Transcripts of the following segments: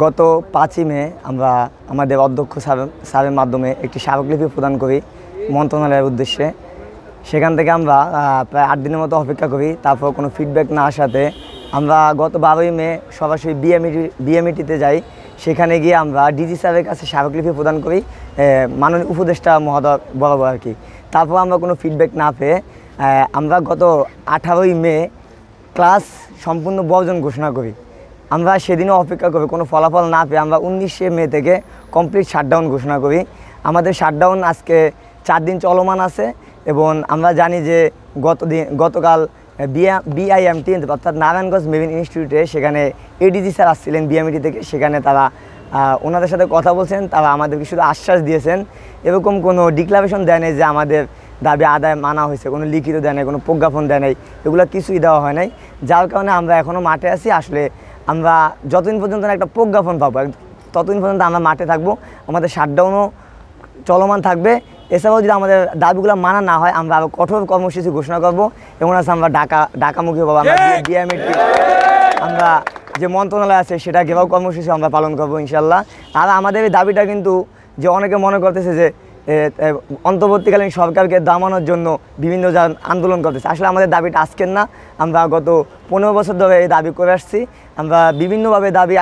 গত 5ই মে আমরা আমাদের অধ্যক্ষ স্যারের মাধ্যমে একটি স্মারকলিপি প্রদান করি মন্ত্রণালয়ের উদ্দেশ্যে। সেখান থেকে আমরা প্রায় 8 দিনের মতো অপেক্ষা করি, তারপর কোনো ফিডব্যাক না আসাতে আমরা গত 12ই মে সরাসরি বিএমইটিতে যাই। সেখানে গিয়ে আমরা ডিজি স্যারের কাছে স্মারকলিপি প্রদান করি মাননীয় উপদেষ্টা মহোদয় বরাবর আর কি। তারপর আমরা কোনো ফিডব্যাক না পেয়ে আমরা গত 18ই মে ক্লাস সম্পূর্ণ বর্জন ঘোষণা করি। আমরা সেদিনও অপেক্ষা করি, কোনো ফলাফল না পেয়ে আমরা 19শে মে থেকে কমপ্লিট শাটডাউন ঘোষণা করি। আমাদের শাটডাউন আজকে 4 দিন চলমান আছে এবং আমরা জানি যে গতকাল বিআইএমটি অর্থাৎ নারায়ণগঞ্জ মেরিন ইনস্টিটিউটে সেখানে এডিজি স্যার আসছিলেন বিএমইটি থেকে। সেখানে তারা ওনাদের সাথে কথা বলছেন, তারা আমাদেরকে শুধু আশ্বাস দিয়েছেন, এরকম কোনো ডিক্লারেশন দেয় নাই যে আমাদের দাবি আদায় মানা হয়েছে, কোনো লিখিত দেয় নাই, কোনো প্রজ্ঞাপন দেয় নাই, এগুলো কিছুই দেওয়া হয় নাই। যার কারণে আমরা এখনও মাঠে আছি। আসলে আমরা যতদিন পর্যন্ত একটা প্রজ্ঞাপন পাবো ততদিন পর্যন্ত আমরা মাঠে থাকবো, আমাদের শাটডাউনও চলমান থাকবে। এছাড়াও যদি আমাদের দাবিগুলো মানা না হয় আমরা আরও কঠোর কর্মসূচি ঘোষণা করবো এবং আমরা ঢাকামুখী হবো। আমরা বিএমইটি আমরা যে মন্ত্রণালয় আছে সেটা ঘেরাও কর্মসূচি আমরা পালন করবো ইনশাল্লাহ। আর আমাদের এই দাবিটা কিন্তু যে অনেকে মনে করতেছে যে অন্তর্বর্তীকালীন সরকারকে দামানোর জন্য বিভিন্ন আন্দোলন করতেছে, আসলে আমাদের দাবিটা আজকের না, আমরা গত 15 বছর ধরে এই দাবি করে আসছি। আমরা বিভিন্নভাবে দাবি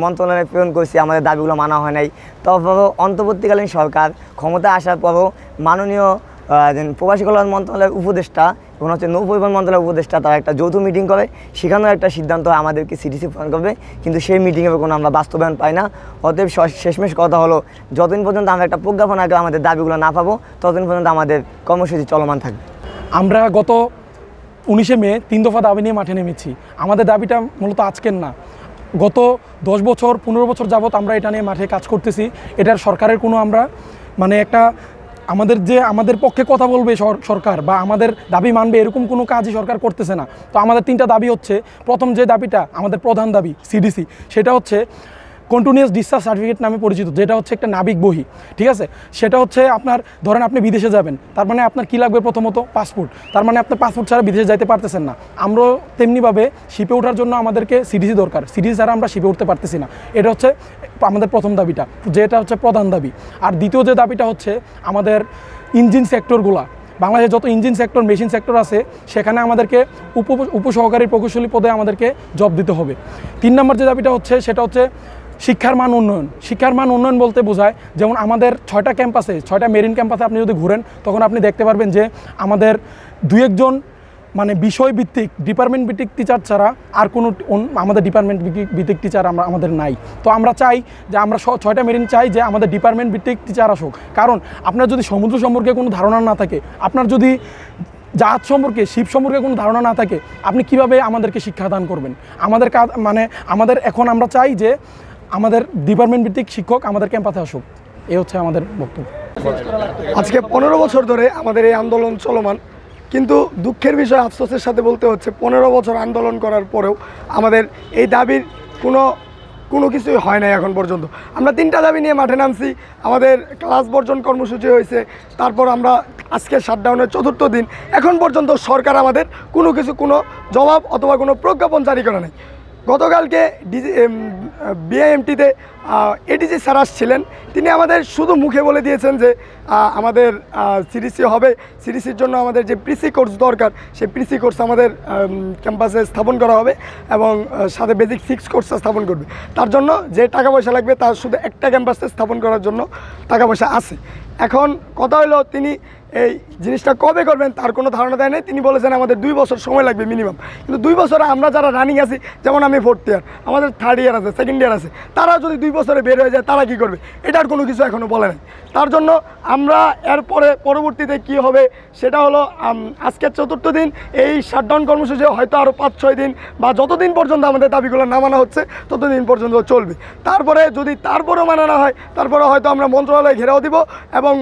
মন্ত্রণালয়ে প্রেরণ করছি, আমাদের দাবিগুলো মানা হয় নাই। তারপরও অন্তর্বর্তীকালীন সরকার ক্ষমতায় আসার পরও মাননীয় প্রবাসী কল্যাণ মন্ত্রণালয়ের উপদেষ্টা এবং নৌ পরিবহন মন্ত্রণালয়ের উপদেষ্টা তারা একটা যৌথ মিটিং করে, সেখানেও একটা সিদ্ধান্ত আমাদেরকে সিটিসি প্রদান করবে, কিন্তু সেই মিটিংয়ের কোনো আমরা বাস্তবায়ন পাই না। অতএব শেষমেশ কথা হলো, যতদিন পর্যন্ত আমরা একটা প্রজ্ঞাপন আগে আমাদের দাবিগুলো না পাবো ততদিন পর্যন্ত আমাদের কর্মসূচি চলমান থাকবে। আমরা গত 19শে মে 3 দফা দাবি নিয়ে মাঠে নেমেছি। আমাদের দাবিটা মূলত আজকের না, গত 10 বছর 15 বছর যাবৎ আমরা এটা নিয়ে মাঠে কাজ করতেছি। এটার সরকারের কোনো আমরা একটা আমাদের পক্ষে কথা বলবে সরকার বা আমাদের দাবি মানবে এরকম কোনো কাজই সরকার করতেছে না। তো আমাদের 3টা দাবি হচ্ছে, প্রথম যে দাবিটা আমাদের প্রধান দাবি সিডিসি, সেটা হচ্ছে কন্টিনিউয়াস ডিসচার্জ সার্টিফিকেট নামে পরিচিত, যেটা হচ্ছে একটা নাবিক বহি, ঠিক আছে। সেটা হচ্ছে আপনার ধরেন আপনি বিদেশে যাবেন, তার মানে আপনার কী লাগবে, প্রথমত পাসপোর্ট। তার মানে আপনার পাসপোর্ট ছাড়া বিদেশে যাইতে পারতেছেন না। আমরাও তেমনিভাবে শিপে ওঠার জন্য আমাদেরকে সিডিসি দরকার, সিডিসি ছাড়া আমরা শিপে উঠতে পারতেছি না। এটা হচ্ছে আমাদের প্রথম দাবিটা, যেটা হচ্ছে প্রধান দাবি। আর দ্বিতীয় যে দাবিটা হচ্ছে আমাদের ইঞ্জিন সেক্টরগুলা, বাংলাদেশে যত ইঞ্জিন সেক্টর মেশিন সেক্টর আছে সেখানে আমাদেরকে উপসহকারী প্রকৌশলী পদে আমাদেরকে জব দিতে হবে। 3 নম্বর যে দাবিটা হচ্ছে সেটা হচ্ছে শিক্ষার মান উন্নয়ন। শিক্ষার মান উন্নয়ন বলতে বোঝায়, যেমন আমাদের 6টা ক্যাম্পাসে, 6টা মেরিন ক্যাম্পাসে আপনি যদি ঘুরেন তখন আপনি দেখতে পারবেন যে আমাদের 2-1 বিষয়ভিত্তিক ডিপার্টমেন্ট ভিত্তিক টিচার ছাড়া আর কোনো আমাদের ডিপার্টমেন্ট ভিত্তিক টিচার আমাদের নাই। তো আমরা চাই যে আমরা 6টা মেরিন চাই যে আমাদের ডিপার্টমেন্ট ভিত্তিক টিচার আসুক। কারণ আপনার যদি সমুদ্র সম্পর্কে কোনো ধারণা না থাকে, আপনার যদি জাহাজ সম্পর্কে শিপ সম্পর্কে কোনো ধারণা না থাকে, আপনি কিভাবে আমাদেরকে শিক্ষাদান করবেন? আমাদের কাজ আমাদের এখন আমরা চাই যে আমাদের ডিপার্টমেন্ট ভিত্তিক শিক্ষক আমাদের ক্যাম্পাসে আসুক। এই হচ্ছে আমাদের বক্তব্য। আজকে 15 বছর ধরে আমাদের এই আন্দোলন চলমান, কিন্তু দুঃখের বিষয় আফসোসের সাথে বলতে হচ্ছে 15 বছর আন্দোলন করার পরেও আমাদের এই দাবির কোনো কিছুই হয় নাই এখন পর্যন্ত। আমরা 3টা দাবি নিয়ে মাঠে নামছি, আমাদের ক্লাস বর্জন কর্মসূচি হয়েছে, তারপর আমরা আজকে শাটডাউনের 4র্থ দিন, এখন পর্যন্ত সরকার আমাদের কোনো জবাব অথবা কোনো প্রজ্ঞাপন জারি করে নাই। গতকালকে বিআইএমটিতে এডিজি স্যার আসছিলেন, তিনি আমাদের শুধু মুখে বলে দিয়েছেন যে আমাদের সিডিসি হবে, সিডিসির জন্য আমাদের যে প্রিসি কোর্স দরকার সেই প্রিসি কোর্স আমাদের ক্যাম্পাসে স্থাপন করা হবে এবং সাথে বেসিক 6 কোর্স স্থাপন করবে। তার জন্য যে টাকা পয়সা লাগবে তার শুধু একটা ক্যাম্পাসে স্থাপন করার জন্য টাকা পয়সা আছে। এখন কথা হলো তিনি এই জিনিসটা কবে করবেন তার কোনো ধারণা দেয় নেই। তিনি বলেছেন আমাদের 2 বছর সময় লাগবে মিনিমাম, কিন্তু 2 বছরে আমরা যারা রানিং আছি, যেমন আমি 4th ইয়ার, আমাদের 3rd ইয়ার আছে, 2nd ইয়ার আছে, তারা যদি 2 বছরে বের হয়ে যায় তারা কী করবে, এটার কোনো কিছু এখনও বলে নাই। তার জন্য আমরা পরবর্তীতে কি হবে সেটা হলো আজকের 4র্থ দিন, এই শাটডাউন কর্মসূচি হয়তো আরও 5-6 দিন বা যতদিন পর্যন্ত আমাদের দাবিগুলো না মানা হচ্ছে ততদিন পর্যন্ত চলবে। তারপরে যদি তারপরেও মানা না হয়, তারপরে হয়তো আমরা মন্ত্রণালয় ঘেরাও দিব এবং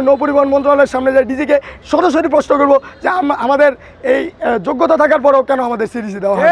নৌ পরিবহন মন্ত্রণালয়ের সামনে যে ডিজিকে সরাসরি প্রশ্ন করবো যে আমাদের এই যোগ্যতা থাকার পরেও কেন আমাদের সিডিসি দেওয়া হয়।